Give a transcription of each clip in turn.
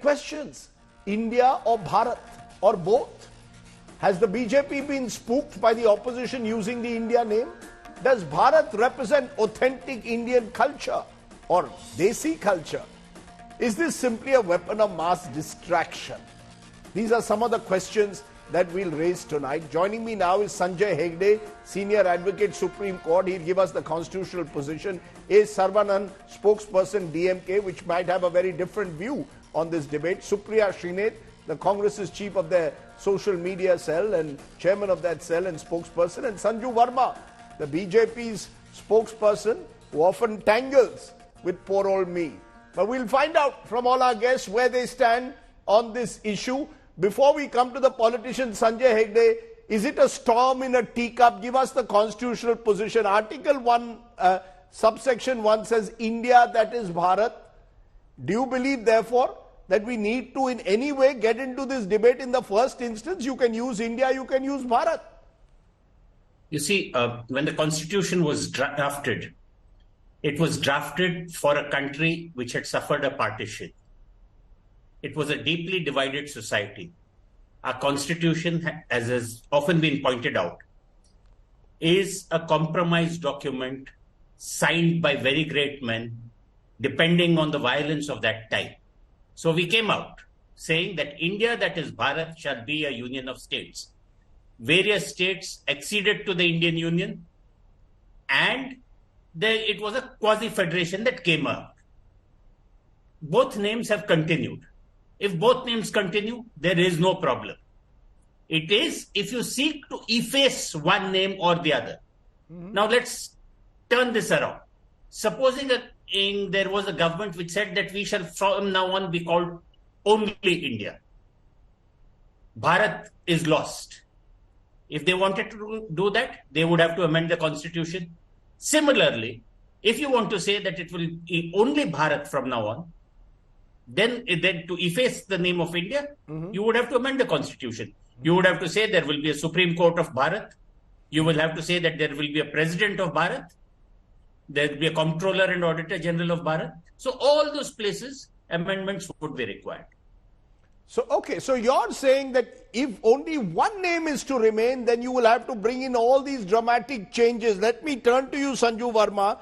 questions. India or Bharat or both? Has the BJP been spooked by the opposition using the India name? Does Bharat represent authentic Indian culture or Desi culture? Is this simply a weapon of mass distraction? These are some of the questions that we'll raise tonight. Joining me now is Sanjay Hegde, Senior Advocate, Supreme Court. He'll give us the constitutional position. A. Sarvanan, spokesperson, DMK, which might have a very different view on this debate. Supriya Srinath, the Congress's chief of their social media cell and chairman of that cell and spokesperson. And Sanju Verma, the BJP's spokesperson, who often tangles with poor old me. But we'll find out from all our guests where they stand on this issue. Before we come to the politician, Sanjay Hegde, is it a storm in a teacup? Give us the constitutional position. Article 1, subsection 1 says India, that is Bharat. Do you believe, therefore, that we need to in any way get into this debate in the first instance? You can use India, you can use Bharat. You see, when the constitution was drafted, it was drafted for a country which had suffered a partition. It was a deeply divided society. Our constitution, as has often been pointed out, is a compromise document signed by very great men, depending on the violence of that time. So we came out saying that India, that is Bharat, shall be a union of states. Various states acceded to the Indian Union, and it was a quasi-federation that came up. Both names have continued. If both names continue, there is no problem. It is if you seek to efface one name or the other. Now let's turn this around. Supposing there was a government which said that we shall from now on be called only India. Bharat is lost. If they wanted to do that, they would have to amend the constitution. Similarly, if you want to say that it will be only Bharat from now on, then to efface the name of India, you would have to amend the constitution. You would have to say there will be a Supreme Court of Bharat. You will have to say that there will be a president of Bharat. There will be a comptroller and auditor general of Bharat. So all those places, amendments would be required. So, okay, so you're saying that if only one name is to remain, then you will have to bring in all these dramatic changes. Let me turn to you, Sanju Verma.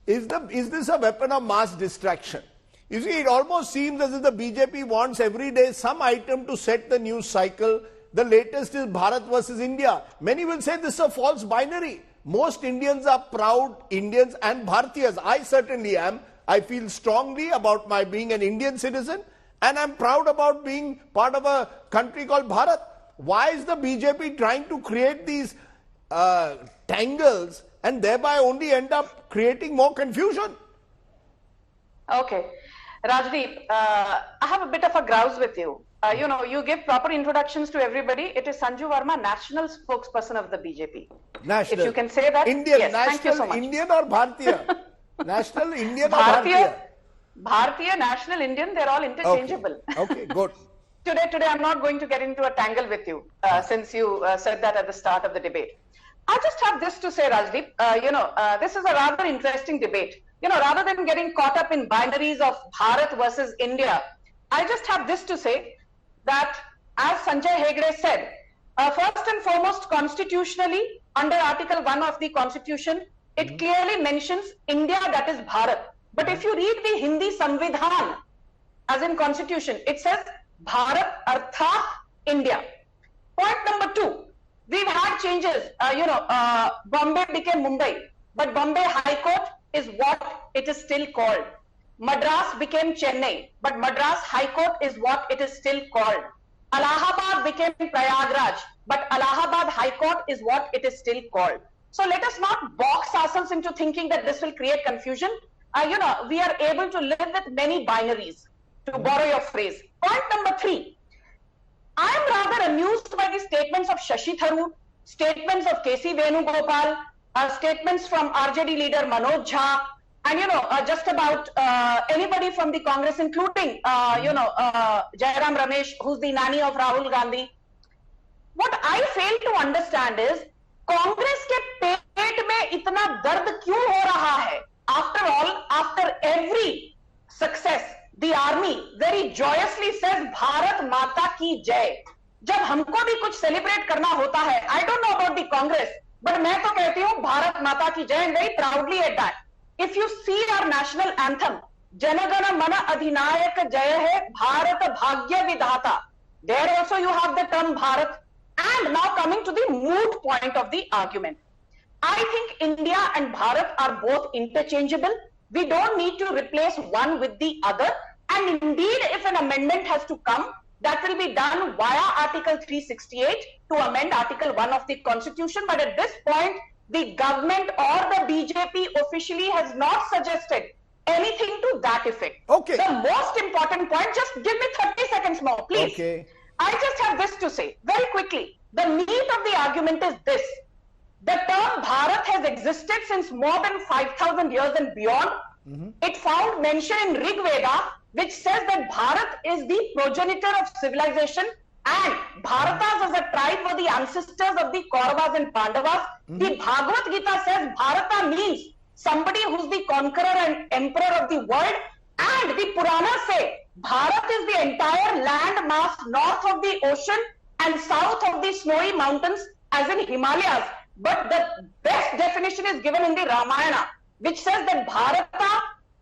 Is this a weapon of mass distraction? You see, it almost seems as if the BJP wants every day some item to set the news cycle. The latest is Bharat versus India. Many will say this is a false binary. Most Indians are proud Indians and Bharatiyas. I certainly am. I feel strongly about my being an Indian citizen, and I'm proud about being part of a country called Bharat. Why is the BJP trying to create these tangles and thereby only end up creating more confusion? Okay. Rajdeep, I have a bit of a grouse with you. You give proper introductions to everybody. It is Sanju Verma, national spokesperson of the BJP. National. If you can say that. Indian, yes, national, thank you so much. Indian or Bharatiya? National, Indian or Bharatiya? Bharatiya? Bharatiya, national, Indian, they're all interchangeable. Okay, good. Today, I'm not going to get into a tangle with you, since you said that at the start of the debate. I just have this to say, Rajdeep. This is a rather interesting debate. Rather than getting caught up in binaries of Bharat versus India, I just have this to say that, as Sanjay Hegde said, first and foremost, constitutionally, under Article 1 of the Constitution, it clearly mentions India, that is Bharat. But if you read the Hindi Samvidhan, as in Constitution, it says Bharat Arthat India. Point number 2, we've had changes. Bombay became Mumbai, but Bombay High Court is what it is still called. Madras became Chennai, but Madras High Court is what it is still called. Allahabad became Prayagraj, but Allahabad High Court is what it is still called. So let us not box ourselves into thinking that this will create confusion. We are able to live with many binaries, to borrow your phrase. Point number 3, I am rather amused by the statements of Shashi Tharoor, statements of K.C. Venugopal, statements from RJD leader Manoj Jha, and just about anybody from the Congress, including Jairam Ramesh, who's the nanny of Rahul Gandhi. What I fail to understand is Congress के पेट में इतना दर्द क्यों हो रहा है? After all, after every success, the army very joyously says Bharat Mata ki Jai. जब हमको भी कुछ सेलिब्रेट करना होता है, I don't know about the Congress, but मैं तो कहती हूँ भारत माता की जय, and very proudly at that. If you see our national anthem, जनगण मन अधिनायक जय है, भारत भाग्य विधाता. There also you have the term Bharat. And now coming to the moot point of the argument. I think India and Bharat are both interchangeable. We don't need to replace one with the other. And indeed, if an amendment has to come, that will be done via Article 368 to amend Article 1 of the Constitution. But at this point, the government or the BJP officially has not suggested anything to that effect. Okay. The most important point, just give me 30 seconds more, please. Okay. I just have this to say very quickly. The meat of the argument is this. The term Bharat has existed since more than 5,000 years and beyond. It found mention in Rig Veda, which says that Bharat is the progenitor of civilization, and Bharatas as a tribe were the ancestors of the Kauravas and Pandavas. The Bhagavad Gita says Bharata means somebody who's the conqueror and emperor of the world, and the Puranas say Bharat is the entire land mass north of the ocean and south of the snowy mountains, as in Himalayas. But the best definition is given in the Ramayana, which says that Bharata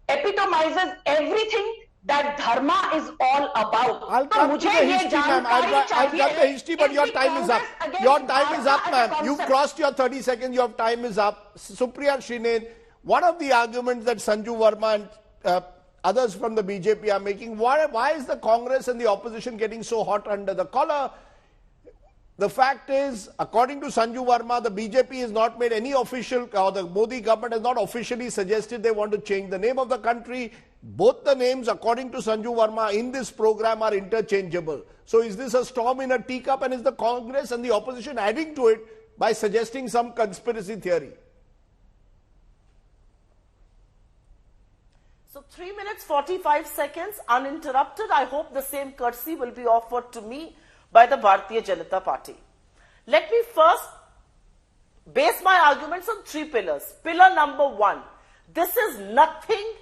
epitomizes everything that dharma is all about. I'll come to the history, ma'am. I'll come the history, but your time is up. Your time is up, ma'am. You've crossed your 30 seconds. Your time is up. Supriya Srinath, one of the arguments that Sanju Verma and others from the BJP are making, why is the Congress and the opposition getting so hot under the collar? The fact is, according to Sanju Verma, the BJP has not made any official, or the Modi government has not officially suggested they want to change the name of the country. Both the names, according to Sanju Verma, in this program are interchangeable. So is this a storm in a teacup, and is the Congress and the opposition adding to it by suggesting some conspiracy theory? So 3 minutes 45 seconds uninterrupted. I hope the same courtesy will be offered to me by the Bharatiya Janata Party. Let me first base my arguments on 3 pillars. Pillar number 1, this is nothing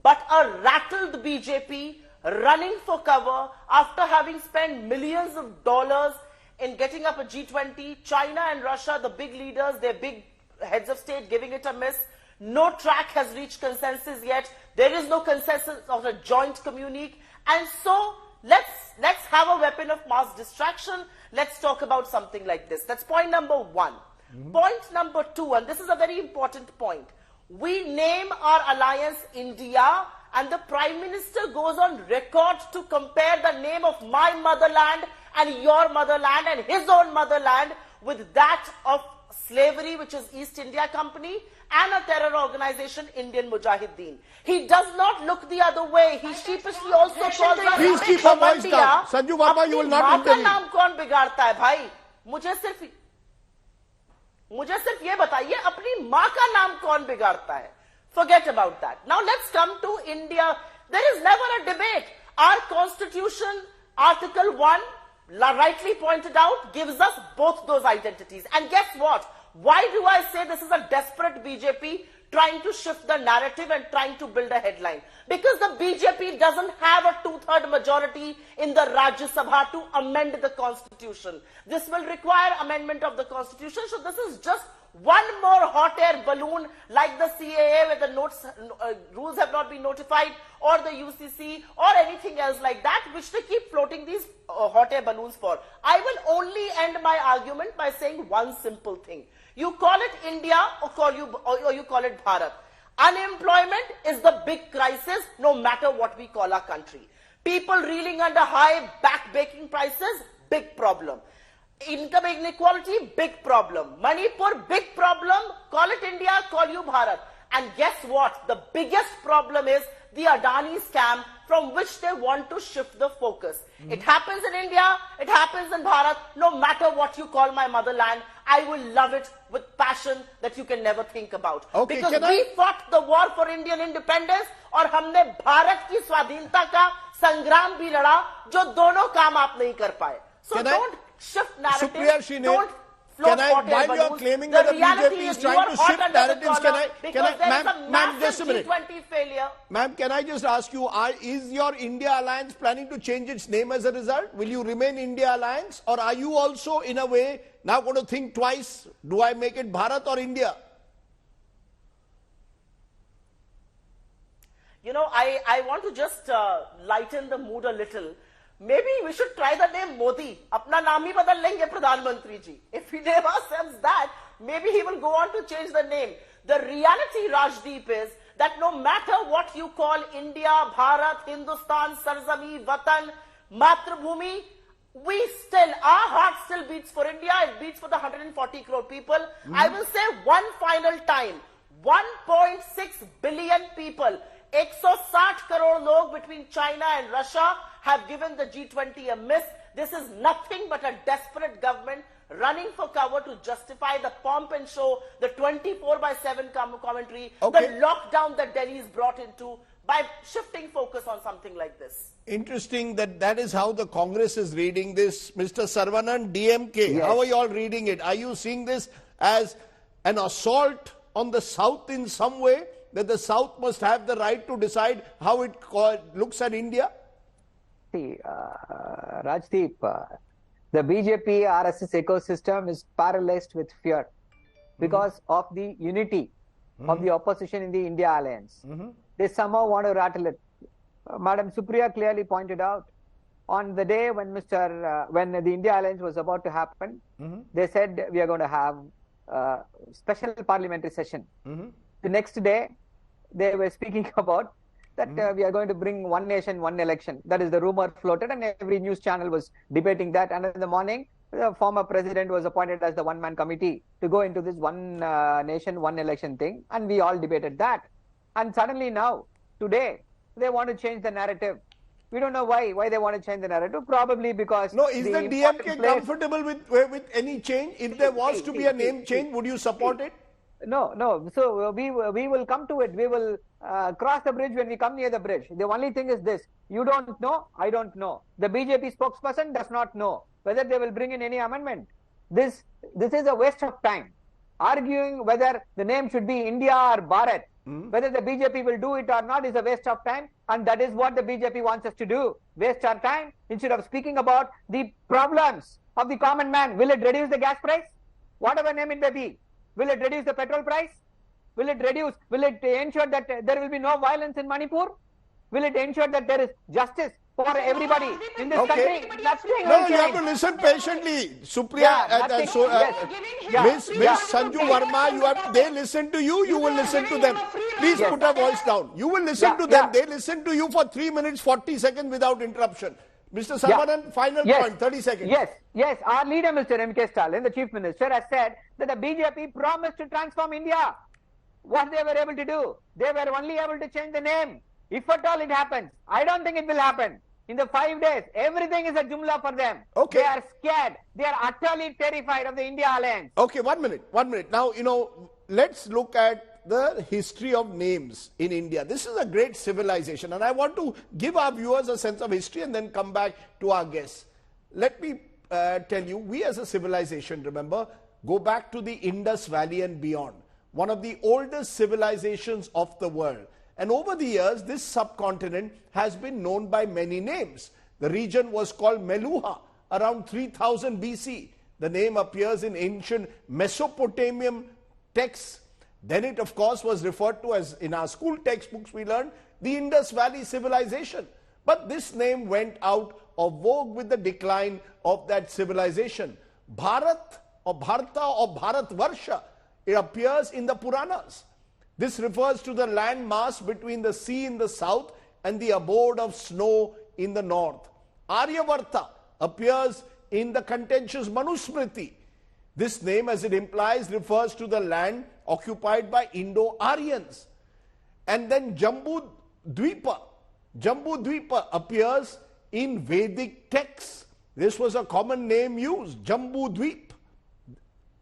but a rattled BJP running for cover after having spent millions of dollars in getting up a G20, China and Russia, the big leaders, their big heads of state giving it a miss. No track has reached consensus yet. There is no consensus of a joint communique. And so let's have a weapon of mass distraction. Let's talk about something like this. That's point number 1. Point number 2, and this is a very important point. We name our alliance India, and the Prime Minister goes on record to compare the name of my motherland and your motherland and his own motherland with that of slavery, which is East India Company, and a terror organization, Indian Mujahideen. He does not look the other way. He sheepishly also calls us. Please keep your voice down. Sanju Verma, you will not intervene. नाम कौन बिगाड़ता है भाई? मुझे सिर्फ ये बताइए, अपनी माँ का नाम कौन बिगाड़ता है? Forget about that. Now let's come to India. There is never a debate. Our constitution, Article 1, rightly pointed out, gives us both those identities. And guess what? Why do I say this is a desperate BJP trying to shift the narrative and trying to build a headline? Because the BJP doesn't have a 2/3 majority in the Rajya Sabha to amend the constitution. This will require amendment of the constitution. So this is just one more hot air balloon like the CAA where the rules have not been notified, or the UCC, or anything else like that, which they keep floating these hot air balloons for. I will only end my argument by saying one simple thing. You call it India or you call it Bharat. Unemployment is the big crisis no matter what we call our country. People reeling under high back-breaking prices, big problem. Income inequality, big problem. Manipur, big problem. Call it India, call you Bharat. And guess what? The biggest problem is the Adani scam from which they want to shift the focus. It happens in India, it happens in Bharat. No matter what you call my motherland, I will love it with passion that you can never think about. Okay, because we fought the war for Indian independence और हमने भारत की स्वाधीनता का संग्राम भी लड़ा, जो दोनों काम आप नहीं कर पाए. So don't shift narrative, don't float Can I, hot air while you are balloons. claiming The that the reality BJP is you trying are to hot shift under the narratives, collar can I, because there is a ma'am, just a massive minute. G20 failure. Ma'am, can I just ask you, is your India Alliance planning to change its name as a result? Will you remain India Alliance, or are you also, in a way, now going to think twice? Do I make it Bharat or India? You know, I want to just lighten the mood a little. Maybe we should try the name Modi. Apna naam hi badal lenge Pradhan Mantri ji. If we name ourselves that, maybe he will go on to change the name. The reality, Rajdeep, is that no matter what you call India, Bharat, Hindustan, Sarzami, Vatan, Matrabhumi, we still, our heart still beats for India. It beats for the 140 crore people. I will say one final time, 1.6 billion people, 160 crore log between China and Russia have given the G20 a miss. This is nothing but a desperate government running for cover to justify the pomp and show, the 24/7 commentary, Okay. the lockdown that Delhi is brought into by shifting focus on something like this. Interesting that is how the Congress is reading this. Mr. Saravanan, DMK, Yes. how are you all reading it? Are you seeing this as an assault on the South in some way? That the South must have the right to decide how it looks at India? See, Rajdeep, the BJP RSS ecosystem is paralyzed with fear because of the unity of the opposition in the India alliance. They somehow want to rattle it. Madam Supriya clearly pointed out on the day when when the India alliance was about to happen, they said we are going to have a special parliamentary session. The next day, they were speaking about that we are going to bring one nation, one election. That is the rumor floated, and every news channel was debating that. And in the morning, the former president was appointed as the one-man committee to go into this one nation, one election thing. And we all debated that. And suddenly now, today, they want to change the narrative. We don't know why they want to change the narrative. Probably because No, is the DMK comfortable with any change? If there was to be a name change, would you support it? No. So we will come to it. We will cross the bridge when we come near the bridge. The only thing is this: you don't know, I don't know. The BJP spokesperson does not know whether they will bring in any amendment. This is a waste of time. Arguing whether the name should be India or Bharat, whether the BJP will do it or not is a waste of time, and that is what the BJP wants us to do: waste our time instead of speaking about the problems of the common man. Will it reduce the gas price? Whatever name it may be. Will it reduce the petrol price? Will it ensure that there will be no violence in Manipur? Will it ensure that there is justice for everybody in this country? Nothing No, will you have change. to listen patiently. Supriya, Yeah, nothing. Yes. Miss Sanju Verma, they listen to you, you will listen to them. Please put a voice down. You will listen to them. They listen to you for 3 minutes, 40 seconds without interruption. Mr. Saravanan, final point, 30 seconds. Yes. Our leader, Mr. M.K. Stalin, the Chief Minister, has said that the BJP promised to transform India. What they were able to do? They were only able to change the name. If at all it happens, I don't think it will happen. In the 5 days, everything is a jumla for them. Okay. They are scared. They are utterly terrified of the India alliance. Okay, 1 minute. Now, let's look at the history of names in India. This is a great civilization, and I want to give our viewers a sense of history and then come back to our guests. Let me tell you, we as a civilization, remember, go back to the Indus Valley and beyond. One of the oldest civilizations of the world. And over the years, this subcontinent has been known by many names. The region was called Meluha around 3000 BC. The name appears in ancient Mesopotamian texts. Then it, of course, was referred to as, in our school textbooks we learned, the Indus Valley civilization. But this name went out of vogue with the decline of that civilization. Bharat or Bharata or Bharatvarsha, it appears in the Puranas. This refers to the land mass between the sea in the south and the abode of snow in the north. Aryavarta appears in the contentious Manusmriti. This name, as it implies, refers to the land occupied by Indo-Aryans. And then Jambu Dvipa appears in Vedic texts. This was a common name used. Jambu Dvip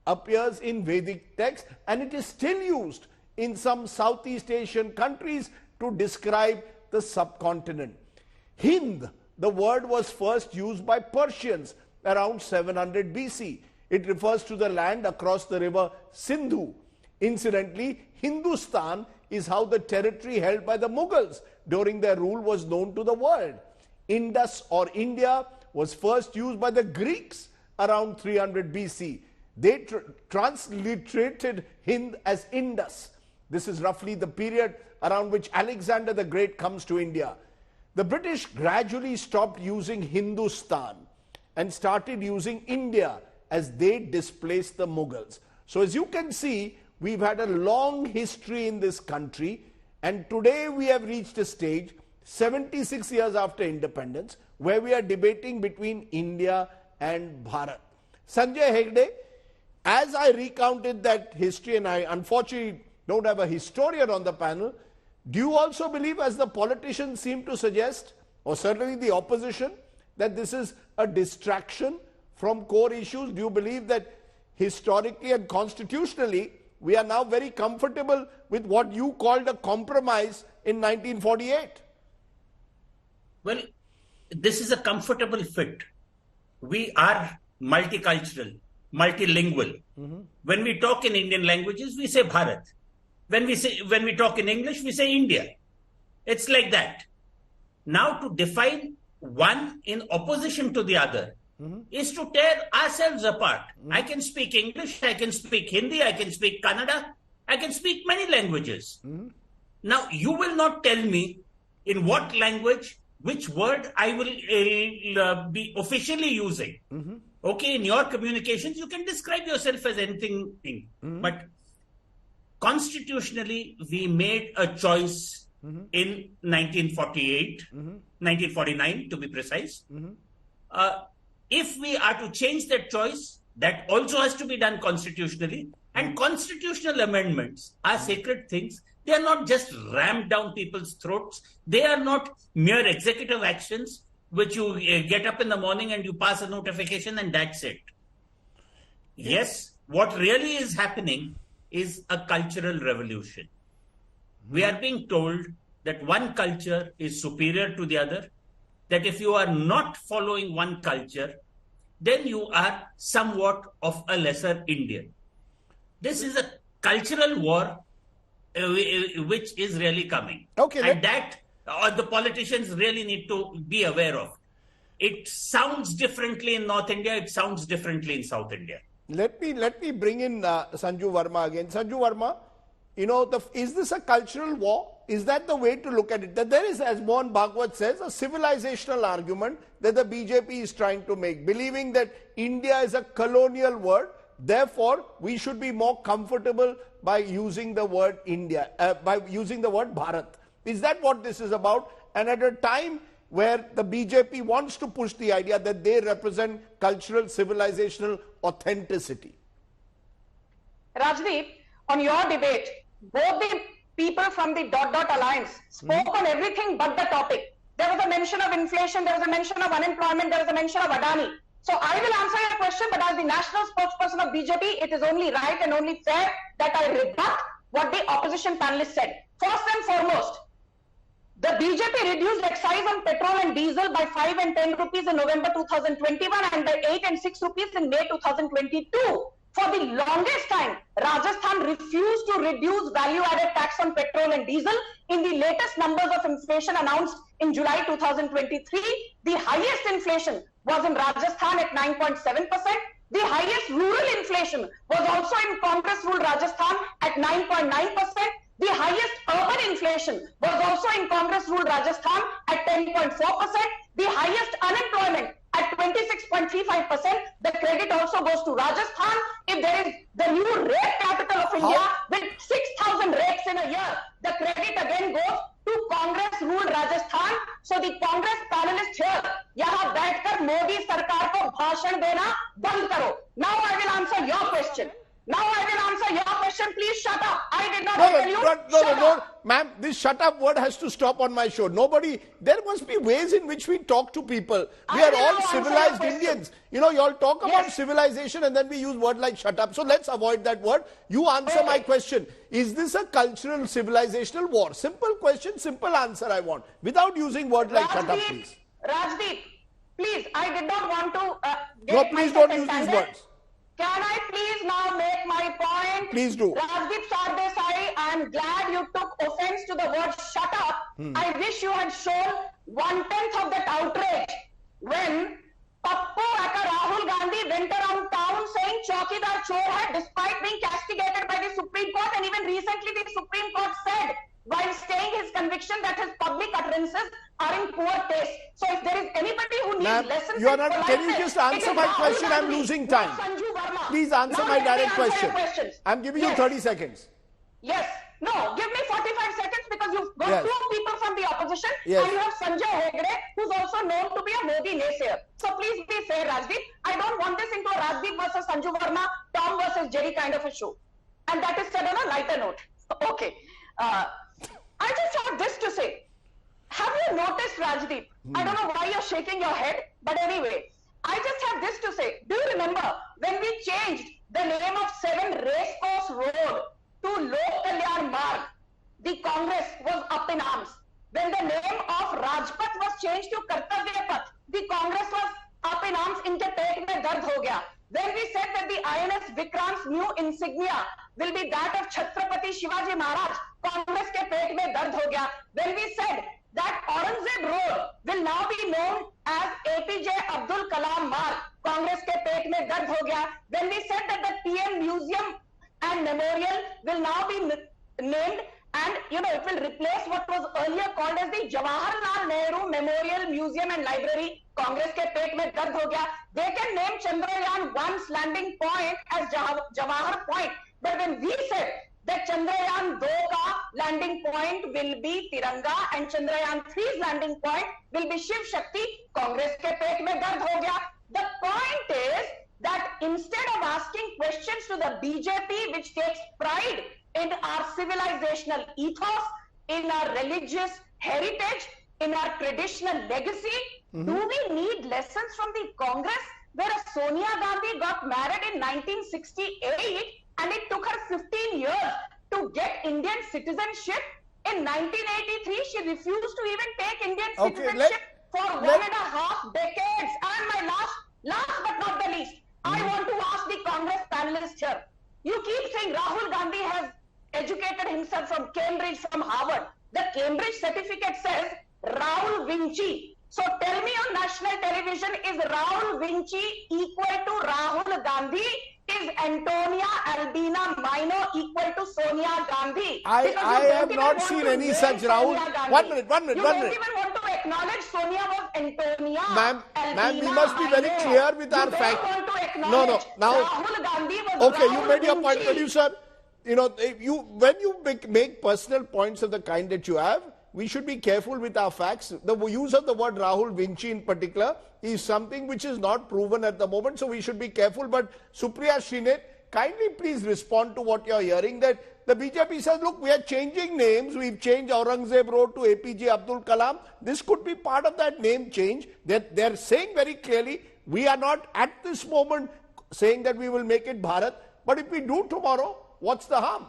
appears in Vedic texts, and it is still used in some Southeast Asian countries to describe the subcontinent. Hind, the word was first used by Persians around 700 BC. It refers to the land across the river Sindhu. Incidentally, Hindustan is how the territory held by the Mughals during their rule was known to the world. Indus or India was first used by the Greeks around 300 BC. They transliterated Hind as Indus. This is roughly the period around which Alexander the Great comes to India. The British gradually stopped using Hindustan and started using India as they displaced the Mughals. So as you can see, we've had a long history in this country, and today we have reached a stage 76 years after independence where we are debating between India and Bharat. Sanjay Hegde, as I recounted that history, and I unfortunately don't have a historian on the panel, do you also believe, as the politicians seem to suggest, or certainly the opposition, that this is a distraction from core issues? Do you believe that historically and constitutionally we are now very comfortable with what you called a compromise in 1948? Well, this is a comfortable fit. We are multicultural, multilingual. When we talk in Indian languages, we say Bharat. When we talk in English, we say India. It's like that. Now, to define one in opposition to the other is to tear ourselves apart. I can speak English, I can speak Hindi, I can speak Kannada, I can speak many languages. Now, you will not tell me in what language, which word I will be officially using. Okay, in your communications, you can describe yourself as anything. But constitutionally, we made a choice in 1948, 1949 to be precise. If we are to change that choice, that also has to be done constitutionally. And constitutional amendments are sacred things. They are not just rammed down people's throats. They are not mere executive actions which you get up in the morning and you pass a notification and that's it. Yes, what really is happening is a cultural revolution. We are being told that one culture is superior to the other, that if you are not following one culture, then you are somewhat of a lesser Indian. This is a cultural war which is really coming. Okay, and that the politicians really need to be aware of. It sounds differently in North India, it sounds differently in South India. Let me bring in Sanju Verma again. Sanju Verma, is this a cultural war? Is that the way to look at it? That there is, as Mohan Bhagwat says, a civilizational argument that the BJP is trying to make, believing that India is a colonial word. Therefore, we should be more comfortable by using the word India, by using the word Bharat. Is that what this is about? And at a time where the BJP wants to push the idea that they represent cultural, civilizational authenticity. Rajdeep, on your debate, both the people from the ... alliance spoke on everything but the topic. There was a mention of inflation, there was a mention of unemployment, there was a mention of Adani. So I will answer your question, but as the national spokesperson of BJP, it is only right and only fair that I rebut what the opposition panelists said. First and foremost, the BJP reduced excise on petrol and diesel by 5 and 10 rupees in November 2021 and by 8 and 6 rupees in May 2022. For the longest time, Rajasthan refused to reduce value-added tax on petrol and diesel. In the latest numbers of inflation announced in July 2023, the highest inflation was in Rajasthan at 9.7%. The highest rural inflation was also in Congress-ruled Rajasthan at 9.9%. The highest urban inflation was also in Congress-ruled Rajasthan at 10.4%. The highest unemployment at 26.35%. The credit also goes to Rajasthan. If there is the new rape capital of India with 6,000 rapes in a year, the credit again goes to Congress-ruled Rajasthan. So the Congress panelists here, यहाँ बैठकर मोदी सरकार को भाषण देना बंद करो. Now I will answer your question. Now I will answer your question. Please shut up. I did not tell you. No, ma'am, this shut up word has to stop on my show. There must be ways in which we talk to people. We are all civilized Indians. You all talk about civilization and then we use word like shut up. So let's avoid that word. You answer my question. Is this a cultural civilizational war? Simple question, simple answer I want. Without using word like shut up, please. Rajdeep, please, I did not want to No, please don't use these words. Can I please now make my point? Please do. Rajdeep Sardesai, I am glad you took offense to the word shut up. I wish you had shown 1/10 of that outrage when Pappu aka Rahul Gandhi went around town saying Chaukidar chor hai despite being castigated by the Supreme Court, and even recently the Supreme Court said while staying his conviction that his public utterances are in poor taste. So if there is anybody who needs lessons, you are not. Can you just answer my question? I'm losing time. Please answer my direct question. I'm giving you 30 seconds. Yes. No, give me 45 seconds because you've got two people from the opposition and you have Sanjay Hegde, who's also known to be a Modi naysayer. So please be fair, Rajdeep. I don't want this into a Rajdeep versus Sanju Verma, Tom versus Jerry kind of a show. And that is said on a lighter note. Okay. I just have this to say. Have you noticed, Rajdeep? I don't know why you're shaking your head, but anyway, I just have this to say. Do you remember when we changed the name of 7 Racecourse Road to Lok Kalyan Marg, the Congress was up in arms. When the name of Rajpath was changed to Kartavya Path, the Congress was up in arms. Inke pet mein dard ho gaya. When we said that the INS Vikrant's new insignia will be that of Chhatrapati Shivaji Maharaj, Congress ke pet mein dard ho gaya. When we said that Aurangzeb Road will now be known as APJ Abdul Kalam Marg, Congress ke pet mein dard ho gaya. When we said that the PM Museum and Memorial will now be named, and it will replace what was earlier called as the Jawaharlal Nehru Memorial Museum and Library, Congress ke pet mein dard ho gaya. They can name Chandrayaan 1's landing point as Jawahar Point, but when we said that Chandrayaan 2 ka landing point will be Tiranga and Chandrayaan 3's landing point will be Shiv Shakti, Congress ke pet mein dard ho gaya. The point is that instead of asking questions to the BJP, which takes pride in our civilizational ethos, in our religious heritage, in our traditional legacy, do we need lessons from the Congress, where Sonia Gandhi got married in 1968 and it took her 15 years to get Indian citizenship? In 1983, she refused to even take Indian citizenship for 1.5 decades. And my last but not the least, I want to ask the Congress panelists here. You keep saying Rahul Gandhi has educated himself from Cambridge, from Harvard. The Cambridge certificate says Rahul Vinci. So tell me on national television, is Rahul Vinci equal to Rahul Gandhi? Is Antonia Albina Minor equal to Sonia Gandhi? I have not seen any such Rahul. One minute. You don't even want to acknowledge Sonia was Antonia. Ma'am, we must be very clear with our facts. No. Now, Rahul Gandhi was okay, you made your point, producer. When you make personal points of the kind that you have, we should be careful with our facts. The use of the word Rahul Vinci in particular is something which is not proven at the moment, so we should be careful. But Supriya Shrinet, kindly please respond to what you're hearing, that the BJP says, look, we are changing names. We've changed Aurangzeb Road to APJ Abdul Kalam. This could be part of that name change. They're saying very clearly, we are not at this moment saying that we will make it Bharat. But if we do tomorrow, what's the harm?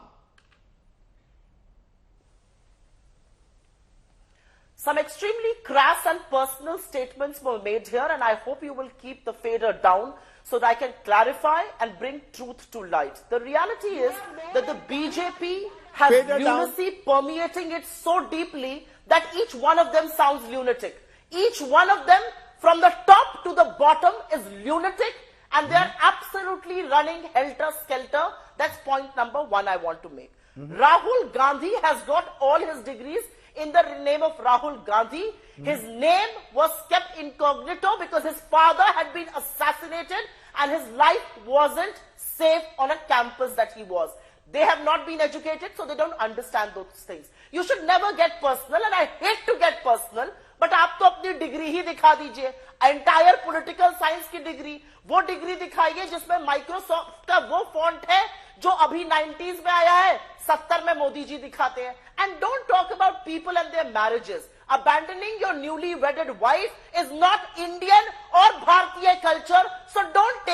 Some extremely crass and personal statements were made here, and I hope you will keep the fader down so that I can clarify and bring truth to light. The reality is that the BJP has lunacy permeating it so deeply that each one of them sounds lunatic. Each one of them, from the top to the bottom, is lunatic, and they are absolutely running helter-skelter. That's point number 1 I want to make. Rahul Gandhi has got all his degrees in the name of Rahul Gandhi. His name was kept incognito because his father had been assassinated and his life wasn't safe on a campus that he was. They have not been educated, so they don't understand those things. You should never get personal, and I hate to get personal, but आप तो अपनी degree ही दिखा दीजिए. Entire political science की degree, वो degree दिखाइए जिसमें Microsoft का वो फॉन्ट है जो अभी 90s में आया है, 70 में मोदी जी दिखाते हैं. And don't talk about people and their marriages. Abandoning your newly wedded wife is not Indian or Bharatiya culture. So don't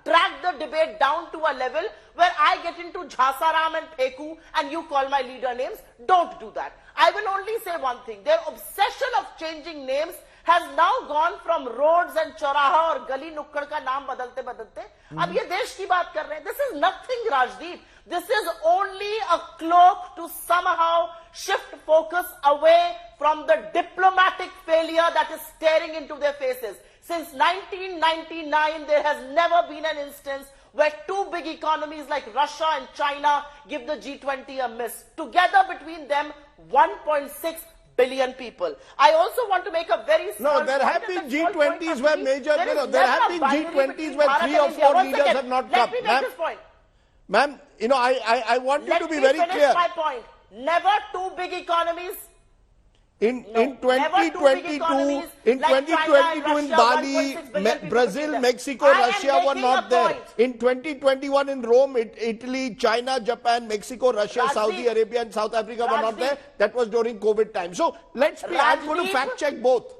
drag the debate down to a level where I get into Jhasaram and Pheku and you call my leader names. Don't do that. I will only say one thing. Their obsession of changing names has now gone from roads and चौराहा और गली नुक्कड़ का नाम बदलते बदलते अब ये देश की बात कर रहे हैं. This is nothing, Rajdeep. This is only a cloak to somehow shift focus away from the diplomatic failure that is staring into their faces. Since 1999, there has never been an instance where two big economies like Russia and China give the G20 a miss. Together between them, 1.6 billion people. I also want to make a very small No, there have been G20s where major, there have been G20s where 3 or 4 leaders have not come. Let me make this point. Ma'am, I want you to be very clear. Let me finish my point. Never two big economies. In 2022 in Bali, Brazil, Mexico, Russia were not there. In 2021 in Rome, Italy, China, Japan, Mexico, Russia, Saudi Arabia and South Africa were not there. That was during COVID time. So let's be, I'm going to fact check both.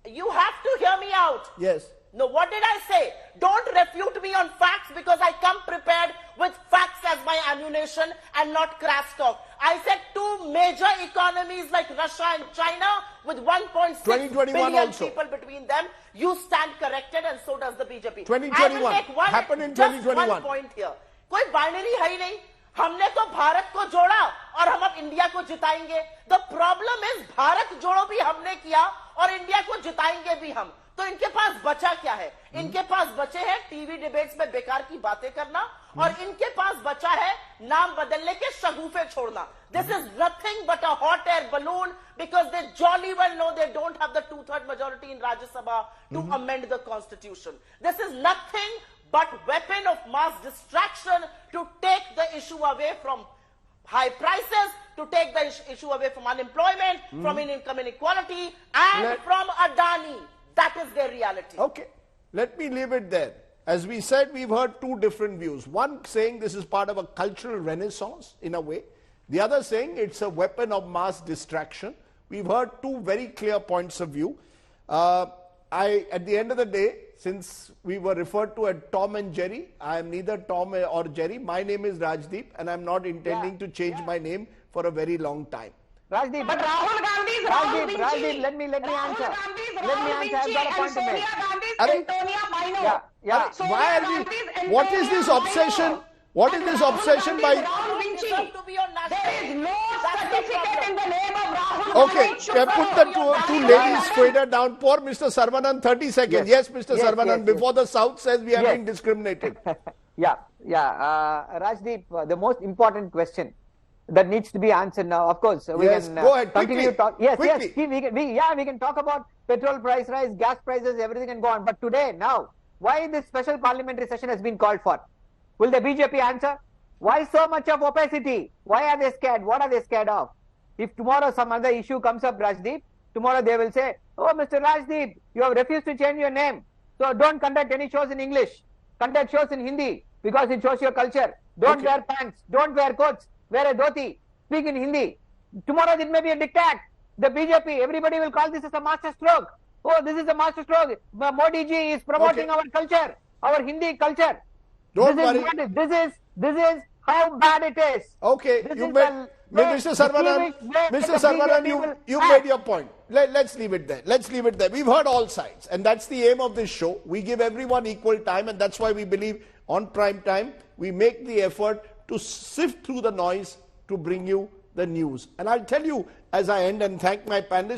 You have to hear me out. Yes. No, what did I say? Don't refute me on facts because I come prepared with facts as my ammunition and not crass talk. I said two major economies like Russia and China with 1.6 billion people between them. You stand corrected and so does the BJP. 2021 happened in 2021. One point here. कोई binary है ही नहीं. हमने तो भारत को जोड़ा और हम अब इंडिया को जिताएंगे. The problem is भारत जोड़ो भी हमने किया और इंडिया को जिताएंगे भी हम. तो इनके पास बचा क्या है? इनके पास बचे हैं टीवी डिबेट्स में बेकार की बातें करना और इनके पास बचा है नाम बदलने के शगुफे छोड़ना. This is nothing but a hot air balloon because they jolly well know they don't have the 2/3 majority in Rajya Sabha to amend the constitution. This is nothing but weapon of mass distraction to take the issue away from high prices, to take the issue away from unemployment, from income inequality and from Adani. That is their reality. Okay, let me leave it there. As we said, we've heard two different views. One saying this is part of a cultural renaissance in a way. The other saying it's a weapon of mass distraction. We've heard two very clear points of view. At the end of the day, since we were referred to as Tom and Jerry, I am neither Tom or Jerry. My name is Rajdeep and I'm not intending to change my name for a very long time. Rajdeep, But Rahul Gandhi is Rahul Vinci. Rajdeep, let me answer. Gandhi is Let me Rahul answer. I've Vinci got a point and to make. Sonia Gandhi is Arre- Antonia Baino. Yeah. Sonia Why are Gandhi we, is what is this Antonia obsession? Baino. What is And this Rahul obsession Gandhi is by... Rahul Vinci. To be on national. There is no That's the certificate problem. in the name of Rahul Okay, Gandhi. put the two ladies fader down. Poor Mr. Sarvanan, 30 seconds. Yes, Mr. Sarvanan, before the South says we have been discriminated. Rajdeep, the most important question that needs to be answered now. Of course, we Yes, can go ahead, continue quickly. talk. Yes, Quickly. we can talk about petrol price rise, gas prices, everything can go on. But today, now, why this special parliamentary session has been called for? Will the BJP answer? Why so much of opacity? Why are they scared? What are they scared of? If tomorrow some other issue comes up, Rajdeep, tomorrow they will say, oh, Mr. Rajdeep, you have refused to change your name. So don't conduct any shows in English. Conduct shows in Hindi because it shows your culture. Don't wear pants. Don't wear coats. Wear a dhoti. Speak in Hindi. Tomorrow it may be a diktat. The BJP, everybody will call this as a master stroke. Oh, this is a master stroke. Modi ji is promoting our culture, our Hindi culture. Don't worry. This is how bad it is. Okay, Mr. Sarvanan, you made your point. Let's leave it there. Let's leave it there. We've heard all sides, and that's the aim of this show. We give everyone equal time, and that's why we believe on prime time we make the effort to sift through the noise to bring you the news. And I'll tell you as I end and thank my panelists.